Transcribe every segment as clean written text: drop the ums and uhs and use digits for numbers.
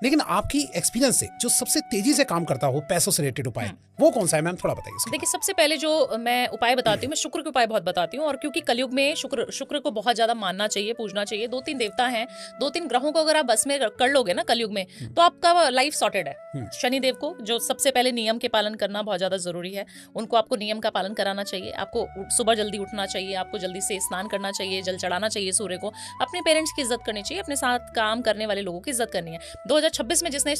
लेकिन आपकी एक्सपीरियंस से जो सबसे तेजी से काम करता हो पैसों से रिलेटेड उपाय वो कौन सा है मैम, थोड़ा बताइए इसके देखिए, सबसे पहले जो मैं उपाय बताती हूँ, मैं शुक्र के उपाय बहुत बताती हूँ। और क्योंकि कलयुग में शुक्र को बहुत ज्यादा मानना चाहिए, पूजना चाहिए। 2-3 देवता हैं, 2-3 ग्रहों को अगर आप बस में कर लोगे ना कलयुग में, तो आपका लाइफ सॉर्टेड है। शनिदेव को जो सबसे पहले नियम के पालन करना बहुत ज्यादा जरूरी है, उनको आपको नियम का पालन कराना चाहिए। आपको सुबह जल्दी उठना चाहिए, आपको जल्दी से स्नान करना चाहिए, जल चढ़ाना चाहिए सूर्य को, अपने पेरेंट्स की इज्जत करनी चाहिए, अपने साथ काम करने वाले लोगों की इज्जत करनी है। 2026 में जिसने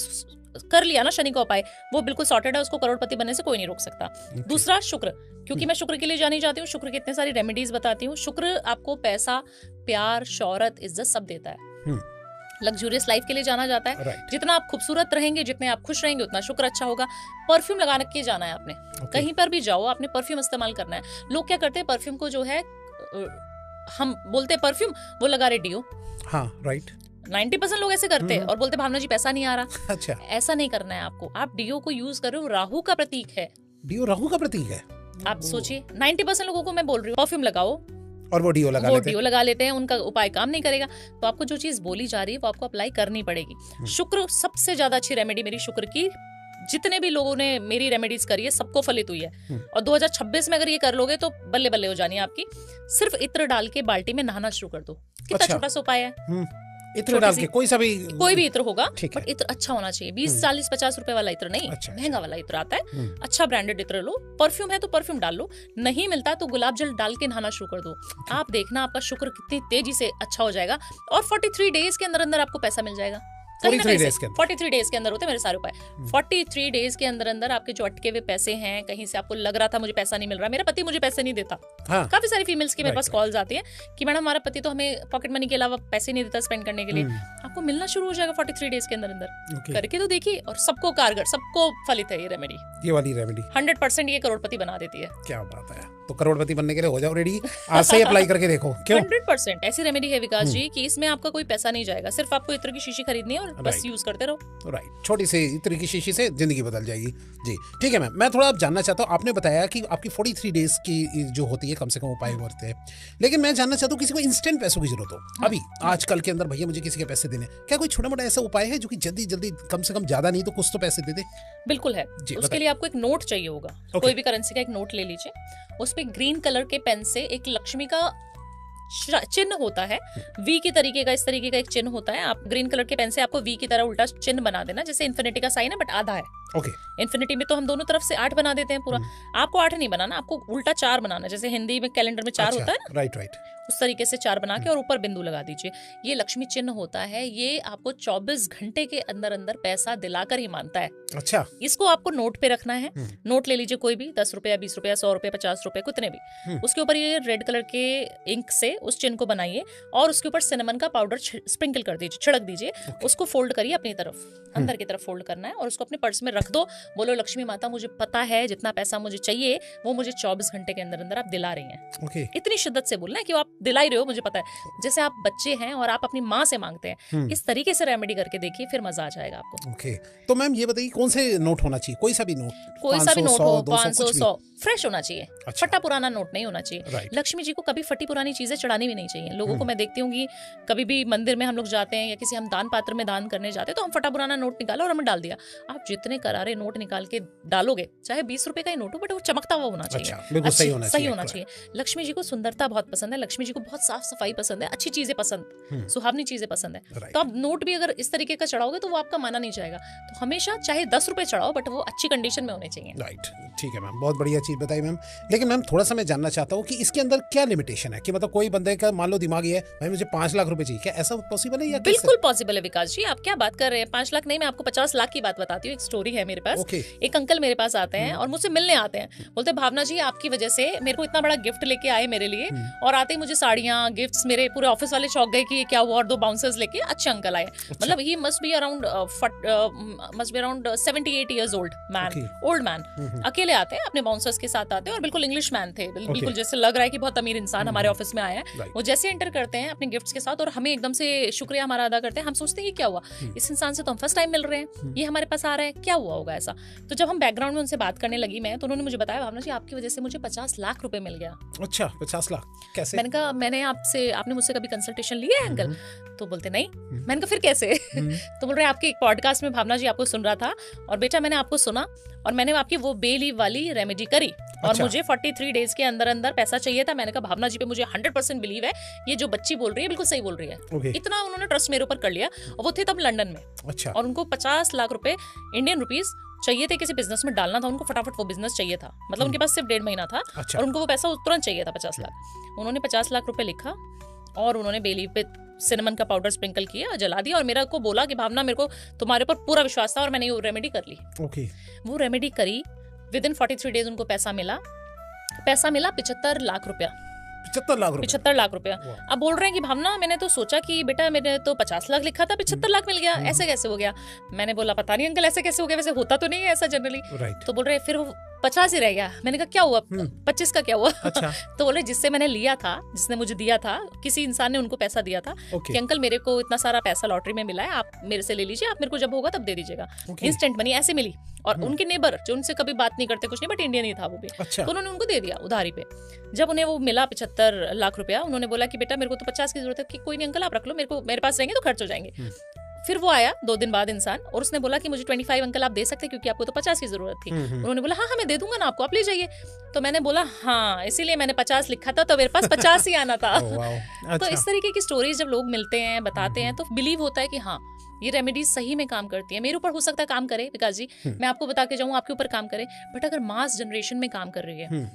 कर लिया ना शनि का उपाय, वो बिल्कुल सॉर्टेड है, उसको करोड़पति बनने से कोई नहीं रोक सकता। दूसरा, शुक्र, क्योंकि मैं शुक्र के लिए जानी जाती हूँ, शुक्र की इतने सारी रेमेडीज बताती हूँ। शुक्र आपको पैसा, प्यार, शौहरत, इज्जत सब देता है। लग्जूरियस लाइफ के लिए जाना जाता है। जितना आप खूबसूरत रहेंगे, जितने आप खुश रहेंगे, उतना शुक्र अच्छा होगा। परफ्यूम लगा के जाना है आपने, कहीं पर भी जाओ आपने परफ्यूम इस्तेमाल करना है। लोग क्या करते हैं, परफ्यूम को जो है, हम बोलते हैं परफ्यूम, वो लगा रहे डियो। हाँ, राइट। 90% लोग ऐसे करते हैं और बोलते भावना जी पैसा नहीं आ रहा। अच्छा, ऐसा नहीं करना है आपको। आप डियो को यूज कर रहे हो, राहु का प्रतीक है। डियो राहु का प्रतीक है। आप सोचिए, 90% लोगों को मैं बोल रही हूँ परफ्यूम लगाओ, और वो डियो लगा लेते हैं, उनका उपाय काम नहीं करेगा। तो आपको जो चीज बोली जा रही है वो आपको अप्लाई करनी पड़ेगी। शुक्र सबसे ज्यादा अच्छी रेमेडी मेरी शुक्र की, जितने भी लोगों ने मेरी रेमेडीज करी है सबको फलित हुई है। और 2026 में अगर ये कर लोगे तो बल्ले बल्ले हो जानी है आपकी। सिर्फ इत्र डाल के बाल्टी में नहाना शुरू कर दो। कितना छोटा सा उपाय है। इत्र डाल के कोई भी इत्र होगा, बट इत्र अच्छा होना चाहिए। 20, 40, 50 रुपए वाला इत्र नहीं, महंगा वाला इत्र आता है। अच्छा ब्रांडेड इत्र लो। परफ्यूम है तो परफ्यूम डाल लो, नहीं मिलता तो गुलाब जल डाल के नहाना शुरू कर दो। आप देखना आपका शुक्र कितनी तेजी से अच्छा हो जाएगा। और 43 डेज के अंदर अंदर आपको पैसा मिल जाएगा। 43 डेज के अंदर होते हैं मेरे सारे उपाय। 43 डेज के अंदर अंदर आपके जो अटके हुए पैसे हैं, कहीं से आपको लग रहा था मुझे पैसा नहीं मिल रहा, मेरा पति मुझे पैसे नहीं देता। काफी सारी फीमेल्स की मेरे पास कॉल्स आती है कि मैडम हमारा पति तो हमें पॉकेट मनी के अलावा पैसे नहीं देता स्पेंड करने के लिए। आपको मिलना शुरू हो जाएगा 43 डेज के अंदर अंदर। करके तो देखिए, और सबको कारगर, सबको फलित है ये रेमेडी। ये वाली रेमेडी 100% ये करोड़पति बना देती है। क्या बात है। तो करोड़पति बनने के लिए हो जाओ रेडी, आज से अप्लाई करके देखो। क्यों? 100% ऐसी रेमेडी है विकास जी कि इसमें आपका कोई पैसा नहीं जाएगा, सिर्फ आपको इत्र की शीशी खरीदनी है और बस यूज करते रहो। राइट, छोटी सी इत्र की शीशी से जिंदगी बदल जाएगी। जी ठीक है मैम, मैं थोड़ा जानना चाहता हूँ, आपने बताया कि आपकी 43 डेज की जो होती है कम से कम उपाय करते हैं, लेकिन मैं जानना चाहता हूँ किसी को इंस्टेंट पैसों की जरूरत हो अभी आजकल के अंदर, भैया मुझे किसी के पैसे देने, क्या कोई छोटा मोटा ऐसा उपाय है जो कि जल्दी जल्दी, कम से कम ज्यादा नहीं तो कुछ तो पैसे दे दे? बिल्कुल है। उसके लिए आपको एक नोट चाहिए होगा। कोई भी करेंसी का एक नोट ले लीजिए, उस पे ग्रीन कलर के पेन से एक लक्ष्मी का चिन्ह होता है, वी की तरीके का, इस तरीके का एक चिन्ह होता है। आप ग्रीन कलर के पेन से आपको वी की तरह उल्टा चिन्ह बना देना, जैसे इन्फिनिटी का साइन है बट आधा है। इन्फिनिटी में तो हम दोनों तरफ से 8 बना देते हैं पूरा। आपको 8 नहीं बनाना, आपको उल्टा 4 बनाना, जैसे हिंदी में कैलेंडर में 4 होता है ना, राइट। उस तरीके से 4 बना के और ऊपर बिंदु लगा दीजिए। ये लक्ष्मी चिन्ह होता है, ये आपको 24 घंटे के अंदर अंदर पैसा दिलाकर ही मानता है। अच्छा, इसको आपको नोट पे रखना है। नोट ले लीजिए कोई भी, 10 रुपया, 20 रुपया, 100 रुपया, 50 रुपए, कितने भी। उसके ऊपर ये रेड कलर के इंक से उस चिन्ह को बनाइए और उसके ऊपर सिनेमन का पाउडर स्प्रिंकल कर दीजिए, छिड़क दीजिए। उसको फोल्ड करिए अपनी तरफ, अंदर की तरफ फोल्ड करना है और उसको अपने पर्स में रख दो। बोलो लक्ष्मी माता मुझे पता है जितना पैसा मुझे चाहिए वो मुझे 24 घंटे के अंदर अंदर आप दिला रही हैं। इतनी शिद्दत से बोलना है कि आप दिला ही रहे हो, मुझे पता है। जैसे आप बच्चे हैं और आप अपनी माँ से मांगते हैं, इस तरीके से रेमेडी करके देखिए, फिर मजा आ जाएगा आपको। तो मैम ये बताइए कौन से नोट होना चाहिए? कोई सा भी नोट हो, 500, 100 फ्रेश होना चाहिए। फटा पुराना नोट नहीं होना चाहिए। लक्ष्मी जी को कभी फटी पुरानी चीजें चढ़ानी भी नहीं चाहिए। लोगों को मैं देखती हूँ कि कभी भी मंदिर में हम लोग जाते हैं या किसी हम दान पात्र में दान करने जाते हैं तो हम फटा पुराना नोट निकाला और हमने डाल दिया। आप जितने करारे नोट निकाल के डालोगे, चाहे 20 रुपए का ही नोट हो, बट वो चमकता हुआ होना चाहिए, सही होना चाहिए। लक्ष्मी जी को सुंदरता बहुत पसंद है, लक्ष्मी जी को बहुत साफ सफाई पसंद है, अच्छी चीजें पसंद, सुहावनी चीजें पसंद है। तो आप नोट भी अगर इस तरीके का चढ़ाओगे तो वो आपका माना नहीं जाएगा। तो हमेशा चाहे 10 रुपए चढ़ाओ बट वो अच्छी कंडीशन में होने चाहिए। राइट, ठीक है मैम, बहुत बढ़िया चीज बताई मैम। लेकिन मैम थोड़ा सा मैं जानना चाहता हूँ कि इसके अंदर क्या लिमिटेशन है, कि मतलब कोई बंदे का मान लो दिमाग ये है भाई मुझे 5 लाख रुपए चाहिए, क्या ऐसा पॉसिबल है? या बिल्कुल पॉसिबल है विकास जी, आप क्या बात कर रहे हैं। 5 लाख नहीं, मैं आपको 50 लाख की बात बताती हूँ। एक स्टोरी है मेरे पास। एक अंकल मेरे पास आते हैं और मुझसे मिलने आते हैं, बोलते भावना जी आपकी वजह से मेरे को इतना बड़ा गिफ्ट लेके आए मेरे लिए, और आते ही मुझे साड़ियां, गिफ्ट्स, मेरे पूरे ऑफिस वाले चौंक गए कि ये क्या हुआ, और 2 बाउंसर्स लेके अच्छे अंकल आए। मतलब he must be around 78 years old man, अकेले आते हैं अपने बाउंसर्स के साथ आते हैं और बिल्कुल इंग्लिश मैन थे, बिल्कुल जैसे लग रहा है कि बहुत अमीर इंसान हमारे ऑफिस में आया है। वो जैसे एंटर करते हैं अपने गिफ्ट्स के साथ और हमें एकदम से शुक्रिया हमारा अदा करते हैं। हम सोचते हैं ये क्या हुआ, इस इंसान से तो हम फर्स्ट टाइम मिल रहे हैं, ये हमारे पास आ रहा है, क्या हुआ होगा ऐसा। तो जब हम बैकग्राउंड में उनसे बात करने लगी मैं, तो उन्होंने मुझे बताया, भावना जी आपकी वजह से मुझे 50 लाख रुपए मिल गया। अच्छा, 50 लाख कैसे? मैंने कहा मैंने आपने मुझसे कभी कंसल्टेशन लिया है अंकल? तो बोलते नहीं। मैंने कहा फिर कैसे? तो बोल रहे आपके एक पॉडकास्ट में भावना जी आपको सुन रहा था और बेटा मैंने आपको सुना और मैंने आपकी वो बेलीव वाली रेमेडी करी और मुझे 43 डेज के अंदर अंदर पैसा चाहिए था। मैंने कहा भावना जी पे मुझे 100% बिलीव है, ये जो बच्ची बोल रही है बिल्कुल सही बोल रही है। इतना उन्होंने ट्रस्ट मेरे ऊपर कर लिया और वो थे तब लंदन में। अच्छा। और उनको 50 लाख रुपए इंडियन रुपीज चाहिए थे, किसी बिजनेस में डालना था उनको, फटाफट वो बिजनेस चाहिए था, मतलब उनके पास सिर्फ 1.5 महीना था। अच्छा। और उनको वो पैसा तुरंत चाहिए था 50 लाख। उन्होंने 50 लाख रुपए लिखा और उन्होंने बेलीव पे सिनेमन का पाउडर स्प्रिंकल किया और जला दिया और मेरे को बोला कि भावना मेरे को तुम्हारे ऊपर पूरा विश्वास था और मैंने ये रेमेडी कर ली। वो रेमेडी करी, विद इन 43 डेज उनको पैसा मिला 75 लाख रुपया। 75 लाख रुपया। अब बोल रहे हैं कि भावना मैंने तो सोचा कि बेटा मैंने तो 50 लाख लिखा था, 75 लाख मिल गया, ऐसे कैसे हो गया? मैंने बोला पता नहीं अंकल ऐसे कैसे हो गया, वैसे होता तो नहीं है ऐसा जनरली। तो बोल रहे फिर वो 50 ही रह गया। मैंने कहा क्या हुआ? 25 का क्या हुआ? अच्छा। तो बोले जिससे मैंने लिया था, जिसने मुझे दिया था, किसी इंसान ने उनको पैसा दिया था कि अंकल मेरे को इतना सारा पैसा लॉटरी में मिला है, आप मेरे से ले लीजिए, आप मेरे को जब होगा तब दे दीजिएगा। इंस्टेंट मनी ऐसे मिली। और उनके नेबर जो उनसे कभी बात नहीं करते कुछ नहीं, बट इंडियन ही था वो भी। अच्छा। तो उन्होंने उनको दे दिया उधारी पे। जब उन्हें वो मिला 75 लाख रुपया, उन्होंने बोला कि बेटा मेरे को तो 50 की जरूरत है। कि कोई नहीं अंकल आप रख लो, मेरे पास रहेंगे तो खर्च हो जाएंगे। फिर वो आया 2 दिन बाद इंसान और उसने बोला कि मुझे 25 अंकल आप दे सकते क्योंकि आपको तो 50 की जरूरत थी। उन्होंने बोला हाँ मैं दे दूंगा ना आपको, आप ले जाइए। तो मैंने बोला हाँ इसीलिए मैंने 50 लिखा था तो मेरे पास 50 ही आना था। तो इस तरीके की स्टोरीज जब लोग मिलते हैं बताते हैं तो बिलीव होता है कि हाँ ये रेमेडीज सही में काम करती है। मेरे ऊपर हो सकता है काम करे विकास जी, मैं आपको बता के जाऊँ आपके ऊपर काम करे, बट अगर मास जनरेशन में काम कर रही है,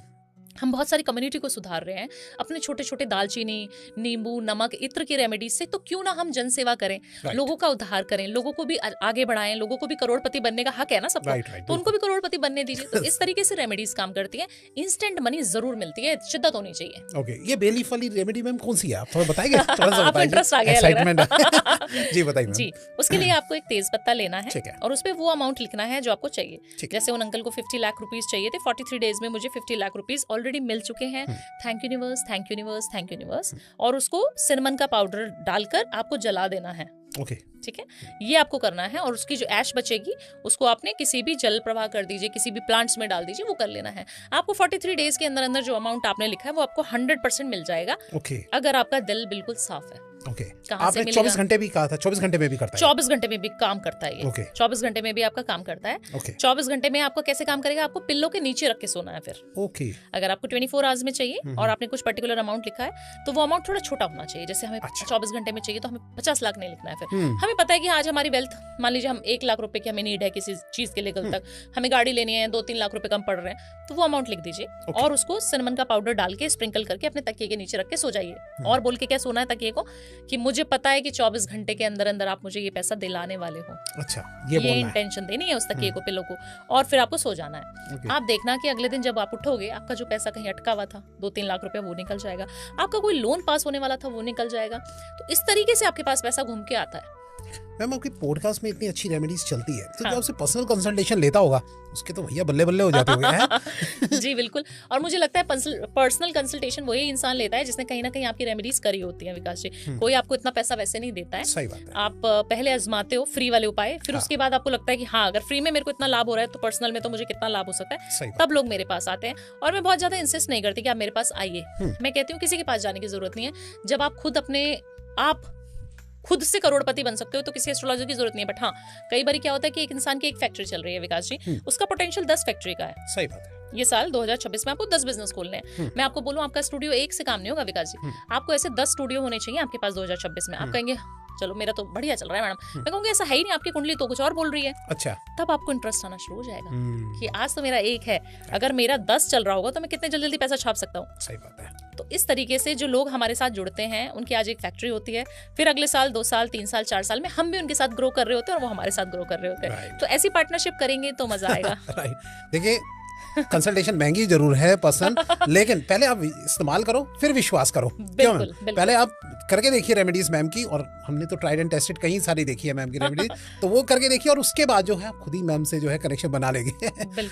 हम बहुत सारी कम्युनिटी को सुधार रहे हैं अपने छोटे छोटे दालचीनी, नींबू, नमक, इत्र की रेमेडीज से, तो क्यों ना हम जन सेवा करें, लोगों का उद्धार करें, लोगों को भी आगे बढ़ाएं, लोगों को भी करोड़पति बनने का हक है ना सबको, तो उनको भी करोड़पति बनने दीजिए। तो इस तरीके से रेमेडीज काम करती हैं। इंस्टेंट मनी जरूर मिलती है, शिद्दत होनी चाहिए। ओके, ये बेलीफ वाली रेमेडी मैम कौन सी है, आप थोड़ा बताएंगे? आपको इंटरेस्ट आ गया जी बताइए जी। उसके लिए आपको एक तेज पत्ता लेना है और उस पर वो अमाउंट लिखना है जो आपको चाहिए। जैसे उन अंकल को 50 लाख रुपीज चाहिए थे, 43 डेज में मुझे 50 लाख रुपीज ऑलरेडी मिल चुके हैं। Thank universe, thank universe, thank universe. और उसको सिनेमन का पाउडर डालकर आपको जला देना है। ठीक है, ये आपको करना है। और उसकी जो ऐश बचेगी उसको आपने किसी भी जल प्रवाह कर दीजिए, किसी भी प्लांट्स में डाल दीजिए, वो कर लेना है। आपको 43 डेज के अंदर अंदर जो अमाउंट आपने लिखा है वो आपको 100% मिल जाएगा, अगर आपका दिल बिल्कुल साफ है। आपने 24 घंटे भी कहा था, 24 घंटे में भी करता है? 24 घंटे में भी काम करता है ये। 24 घंटे में भी आपका काम करता है। 24 घंटे में आपको कैसे काम करेगा, आपको पिल्लों के नीचे रख के सोना है। फिर अगर आपको 24 आवर्स में चाहिए और आपने कुछ पर्टिकुलर अमाउंट लिखा है तो वो अमाउंट थोड़ा छोटा होना चाहिए। जैसे हमें 24 घंटे में चाहिए तो हमें 50 लाख नहीं लिखना है। फिर हमें पता है कि आज हमारी वेल्थ, मान लीजिए हम 1 लाख रुपए की हमें नीड है किसी चीज के लिए, कल तक हमें गाड़ी लेनी है, 2-3 लाख रुपए कम पड़ रहे हैं, तो वो अमाउंट लिख दीजिए और उसको सिनेमन का पाउडर डाल के स्प्रिंकल करके अपने तकिए के नीचे रख के सो जाइए। और बोल के क्या सोना है तकिए को कि मुझे पता है कि 24 घंटे के अंदर अंदर आप मुझे ये पैसा दिलाने वाले हो। अच्छा, ये इंटेंशन देनी है उस तकिए को, पिल्लों को, और फिर आपको सो जाना है। आप देखना कि अगले दिन जब आप उठोगे आपका जो पैसा कहीं अटका हुआ था 2-3 लाख रुपया वो निकल जाएगा, आपका कोई लोन पास होने वाला था वो निकल जाएगा। तो इस तरीके से आपके पास पैसा घूम के आता है। मैम आपकी पॉडकास्ट में इतनी अच्छी रेमेडीज चलती है तो जो आपसे पर्सनल कंसल्टेशन लेता होगा उसके तो भैया बल्ले बल्ले हो जाते होंगे। जी बिल्कुल, और मुझे लगता है पर्सनल कंसल्टेशन वही इंसान लेता है जिसने कहीं ना कहीं आपकी रेमेडीज करी होती है विकास जी। कोई आपको इतना पैसा वैसे नहीं देता है। सही बात है। आप पहले आजमाते हो फ्री वाले उपाय, फिर उसके बाद आपको लगता है कि हाँ अगर फ्री में मेरे को इतना लाभ हो रहा है तो पर्सनल में तो मुझे कितना लाभ हो सकता है, तब लोग मेरे पास आते हैं। और मैं बहुत ज्यादा इंसिस्ट नहीं करती कि आप मेरे पास आइए, मैं कहती हूँ किसी के पास जाने की जरूरत नहीं है। जब आप खुद से करोड़पति बन सकते हो तो किसी एस्ट्रोलॉजर की जरूरत नहीं है। बट हाँ, कई बार क्या होता है कि एक इंसान की एक फैक्ट्री चल रही है विकास जी, उसका पोटेंशियल 10 फैक्ट्री का है। सही बात है। ये साल 2026 में आपको 10 बिजनेस खोलने हैं। मैं आपको बोलूं आपका स्टूडियो एक से काम नहीं होगा विकास जी, आपको ऐसे 10 स्टूडियो होने चाहिए आपके पास 2026 में। आप कहेंगे चलो मेरा तो बढ़िया चल रहा है मैडम, मैं कहूँगी ऐसा है ही नहीं, आपकी कुंडली तो कुछ और बोल रही है। अच्छा, तब आपको इंटरेस्ट आना शुरू हो जाएगा कि आज तो मेरा 1 है, अगर मेरा 10 चल रहा होगा तो मैं कितने जल्दी पैसा छाप सकता हूँ। सही बात है। तो इस तरीके से जो लोग हमारे साथ जुड़ते हैं उनकी आज एक फैक्ट्री होती है, फिर अगले साल 2 साल 3 साल 4 साल में हम भी उनके साथ ग्रो कर रहे होते हैं और वो हमारे साथ ग्रो कर रहे होते हैं। तो ऐसी पार्टनरशिप करेंगे तो मजा आएगा। देखिए कंसल्टेशन महंगी जरूर है पर्सन, लेकिन पहले आप इस्तेमाल करो फिर विश्वास करो। बिल्कुल, पहले आप करके देखिए रेमेडीज मैम की, और हमने तो ट्राइड एंड टेस्टेड कहीं सारी देखी है मैम की रेमेडीज, तो वो करके देखिए और उसके बाद जो है आप खुद ही मैम से जो है कनेक्शन बना लेंगे।